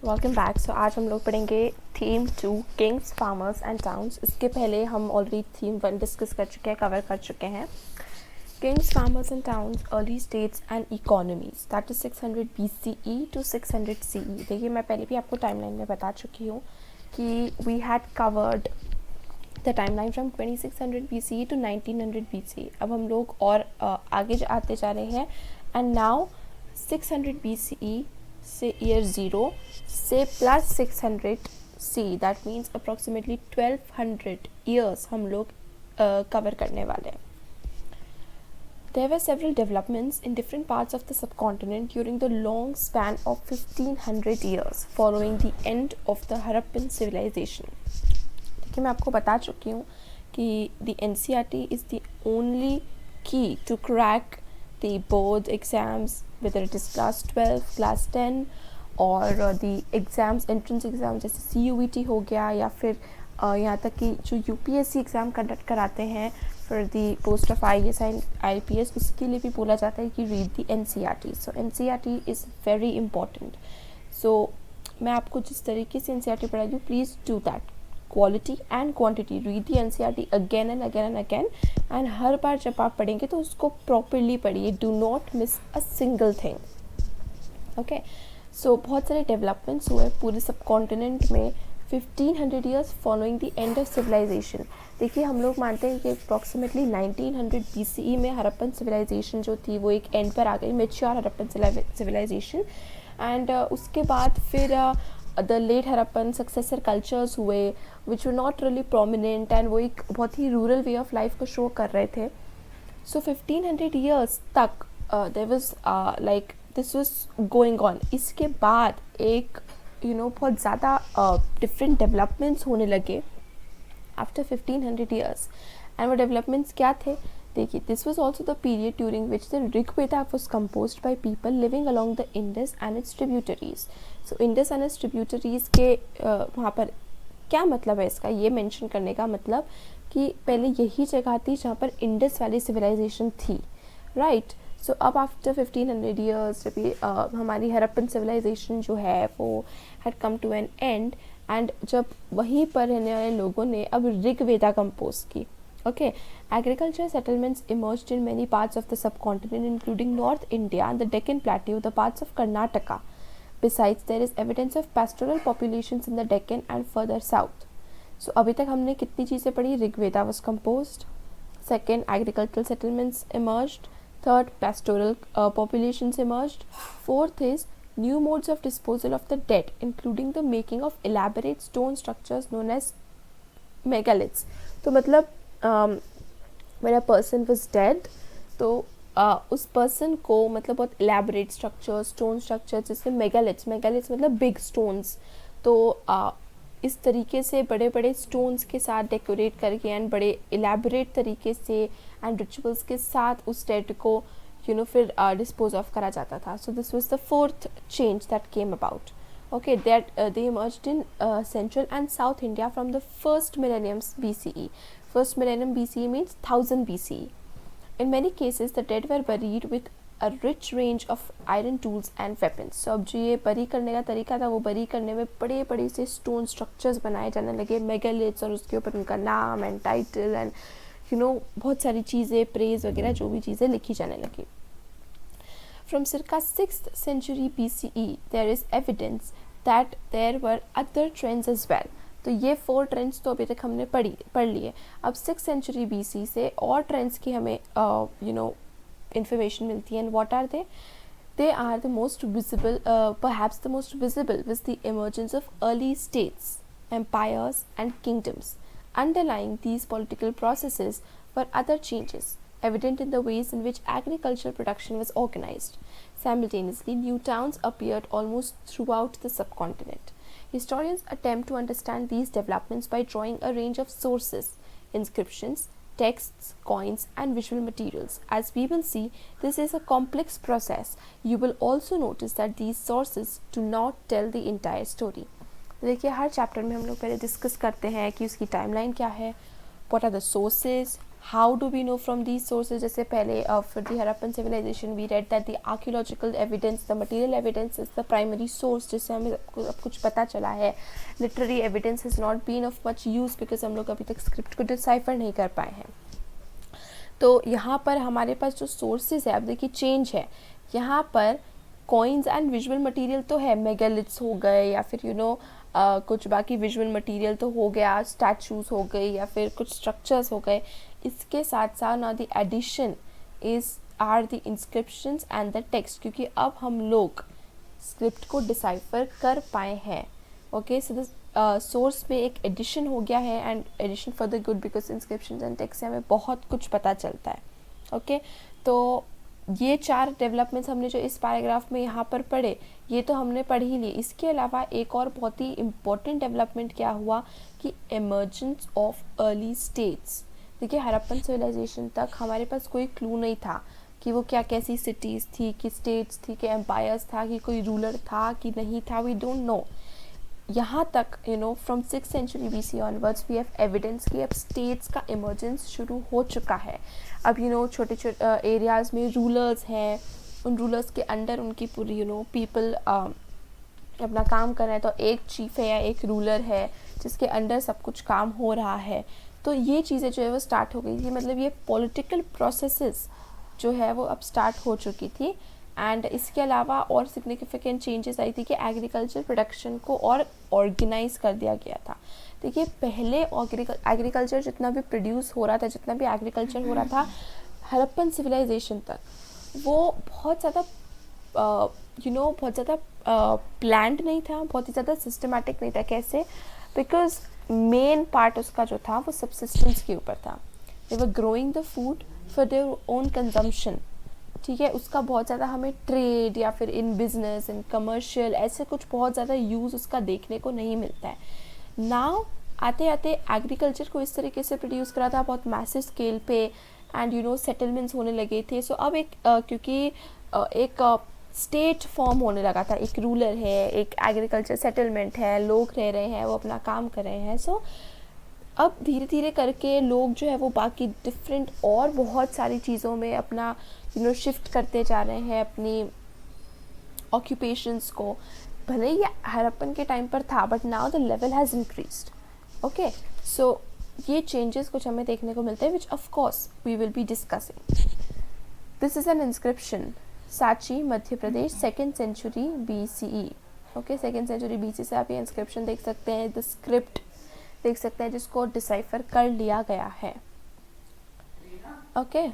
Welcome back. सो आज हम लोग पढ़ेंगे theme 2 Kings farmers and towns. इसके पहले हम ऑलरेडी थीम 1 डिस्कस कर चुके हैं, कवर कर चुके हैं। Kings farmers and towns early states and economies, that is 600 BCE to 600 CE। देखिए मैं पहले भी आपको टाइमलाइन में बता चुकी हूँ कि we had covered the timeline from 2600 BCE to 1900 BCE। अब हम लोग और आगे आते जा रहे हैं एंड नाउ 600 BCE से ईयर 0 से plus 600 C, that means approximately 1200 years हम लोग कवर करने वाले हैं। There were several developments in different parts of the subcontinent during the long span of 1500 years following the end of the Harappan civilization. देखिए मैं आपको बता चुकी हूँ कि the NCERT is the only key to crack the board exams, whether it is class 12, class 10 और the exams, entrance exam जैसे CUET हो गया या फिर यहाँ तक कि जो UPSC एग्ज़ाम कंडक्ट कराते हैं for the post of IAS and IPS, उसके लिए भी बोला जाता है कि read the NCERT। So NCERT is very important. So मैं आपको जिस तरीके से NCERT पढ़ाई हूँ, please do that, quality and quantity, read the NCERT again and again and again. And हर बार जब आप पढ़ेंगे तो उसको प्रॉपरली पढ़िए, do not miss a single thing. Okay, so बहुत सारे डेवलपमेंट्स हुए पूरे सब कॉन्टिनेंट में 1500 years following the end of civilization. देखिए हम लोग मानते हैं कि अप्रॉक्सीमेटली 1900 BCE में हरप्पन सिविलाइजेशन जो थी वो एक एंड पर आ गई, मेच्योर हरप्पन सिविलाइजेशन। एंड उसके बाद फिर the late Harappan successor cultures हुए which were not really prominent and वो एक बहुत ही रूरल वे ऑफ लाइफ को शो कर रहे थे। सो 1500 ईयर्स तक there was like this was going on. इसके बाद एक बहुत ज़्यादा डिफरेंट डेवलपमेंट्स होने लगे आफ्टर 1500 ईयर्स। एंड वो डेवलपमेंट्स क्या थे? देखिए, this was also the period during which the Rigveda was composed by people living along the Indus and it's tributaries. So Indus and it's tributaries के वहाँ पर क्या मतलब है इसका, ये मेंशन करने का मतलब कि पहले यही जगह थी जहाँ पर इंडस वैली सिविलाइजेशन थी, राइट। सो अब आफ्टर 1500 ईयर्स जब ये हमारी हरप्पन सिविलाइजेशन जो है वो had come to an end, and जब वहीं पर रहने वाले लोगों ने अब ऋग्वेदा कंपोज की। Okay, agriculture settlements emerged in many parts of the subcontinent including north India and the Deccan plateau, the parts of Karnataka. Besides, there is evidence of pastoral populations in the Deccan and further south. So अभी तक हमने कितनी चीज़ें पढ़ी? Rigveda was composed, second agricultural settlements emerged, third pastoral populations emerged, fourth is new modes of disposal of the dead including the making of elaborate stone structures known as megaliths. तो मतलब when a person was dead तो उस person को मतलब बहुत elaborate structure, stone structure जैसे megaliths मतलब big stones, तो इस तरीके से बड़े बड़े स्टोन्स के साथ डेकोरेट करके एंड बड़े एलैबोरेट तरीके से एंड रिचुअल्स के साथ उस डेड को फिर डिस्पोज ऑफ करा जाता था। So this was the fourth change that came about. Okay, that they emerged in Central and South India from the first millennium BCE. First millennium BCE means 1000 BCE. In many cases, the dead were buried with a rich range of iron tools and weapons. So अब जो ये बरी करने का तरीका था वो बरी करने में बड़े बड़े से स्टोन स्ट्रक्चर्स बनाए जाने लगे, मेगालिथ्स, और उसके ऊपर उनका नाम एंड टाइटल एंड बहुत सारी चीज़ें, प्रेज वगैरह जो भी चीज़ें लिखी जाने लगी। From circa 6th century BCE, there is evidence that there were other trends as well. तो ये 4 ट्रेंड्स तो अभी तक हमने पढ़ लिए। अब 6th century BC से और ट्रेंड्स की हमें information मिलती है। And what are they? They are the most visible, perhaps the most visible was the emergence of early states, empires and kingdoms. Underlying these political processes were other changes evident in the ways in which agricultural production was organized. Simultaneously, new towns appeared almost throughout the subcontinent. Historians attempt to understand these developments by drawing a range of sources, inscriptions, texts, coins, and visual materials. As we will see, this is a complex process. You will also notice that these sources do not tell the entire story. देखिए हर chapter में हम लोग पहले discuss करते हैं कि उसकी timeline क्या है, what are the sources, how do we know from these sources, जैसे पहले for the Harappan civilisation we read that the archaeological evidence, the material evidence is the primary source, जिससे हमें अब कुछ पता चला है. Literary evidence has not been of much use because हम लोग अभी तक स्क्रिप्ट को डिसाइफर नहीं कर पाए हैं. तो यहाँ पर हमारे पास जो सोर्सेज है, अब देखिए चेंज है. यहाँ पर कॉइन्स एंड विजुअल मटेरियल तो है, मेगालिथ्स हो गए या फिर कुछ बाकी विजुअल मटेरियल तो हो गया, स्टैचूज हो गई या फिर कुछ स्ट्रक्चर्स हो गए. इसके साथ साथ ना the addition is are the inscriptions and the text, क्योंकि अब हम लोग स्क्रिप्ट को डिसाइफर कर पाए हैं. ओके, सो दिस सोर्स में एक एडिशन हो गया है and addition for the good because inscriptions and text से हमें बहुत कुछ पता चलता है. ओके, तो ये 4 डेवलपमेंट्स हमने जो इस पैराग्राफ में यहाँ पर पढ़े, ये तो हमने पढ़ ही ली. इसके अलावा एक और बहुत ही इम्पोर्टेंट डेवलपमेंट क्या हुआ कि एमर्जेंस ऑफ अर्ली स्टेट्स. देखिए हरप्पन सिविलाइजेशन तक हमारे पास कोई क्लू नहीं था कि वो क्या कैसी सिटीज़ थी, कि स्टेट्स थी, कि एम्पायर्स था, कि कोई रूलर था कि नहीं था, वी डोंट नो. यहाँ तक from 6th century BC onwards we have evidence कि अब स्टेट्स का इमर्जेंस शुरू हो चुका है. अब छोटे छोटे एरियाज़ में रूलर्स हैं, उन रूलर्स के अंडर उनकी पूरी पीपल अपना काम कर रहे हैं. तो एक चीफ है या एक रूलर है जिसके अंडर सब कुछ काम हो रहा है. तो ये चीज़ें जो है वो स्टार्ट हो गई थी, मतलब ये पॉलिटिकल प्रोसेसेस जो है वो अब स्टार्ट हो चुकी थी. एंड इसके अलावा और सिग्निफिकेंट चेंजेस आई थी कि एग्रीकल्चर प्रोडक्शन को और ऑर्गेनाइज कर दिया गया था. देखिए पहले एग्रीकल्चर जितना भी प्रोड्यूस हो रहा था, जितना भी एग्रीकल्चर हो रहा था हरप्पन सिविलाइजेशन तक, वो बहुत ज़्यादा बहुत ज़्यादा प्लान्ड नहीं था, बहुत ही ज़्यादा सिस्टमैटिक नहीं था. कैसे? बिकॉज मेन पार्ट उसका जो था वो सब्सिस्टेंस के ऊपर था. They were growing the food for their own consumption. ठीक है, उसका बहुत ज़्यादा हमें ट्रेड या फिर इन बिजनेस इन कमर्शियल ऐसे कुछ बहुत ज़्यादा यूज़ उसका देखने को नहीं मिलता है. नाउ आते आते एग्रीकल्चर को इस तरीके से प्रोड्यूस करा था बहुत मैसिव स्केल पे एंड सेटलमेंट्स होने लगे थे. सो अब क्योंकि एक स्टेट फॉर्म होने लगा था, एक रूलर है, एक एग्रीकल्चर सेटलमेंट है, लोग रह रहे हैं, वो अपना काम कर रहे हैं. सो अब धीरे धीरे करके लोग जो है वो बाकी डिफरेंट और बहुत सारी चीज़ों में अपना शिफ्ट करते जा रहे हैं अपनी ऑक्यूपेशंस को. भले ही हरप्पन के टाइम पर था but now the level has increased. Okay, so ये चेंजेस कुछ हमें देखने को मिलते हैं which of course we will be discussing. This is an inscription, Sanchi Madhya Pradesh 2nd century BCE. Okay, 2nd century BC से आप ये इंस्क्रिप्शन देख सकते हैं, द स्क्रिप्ट देख सकते हैं जिसको डिसाइफर कर लिया गया है. ओके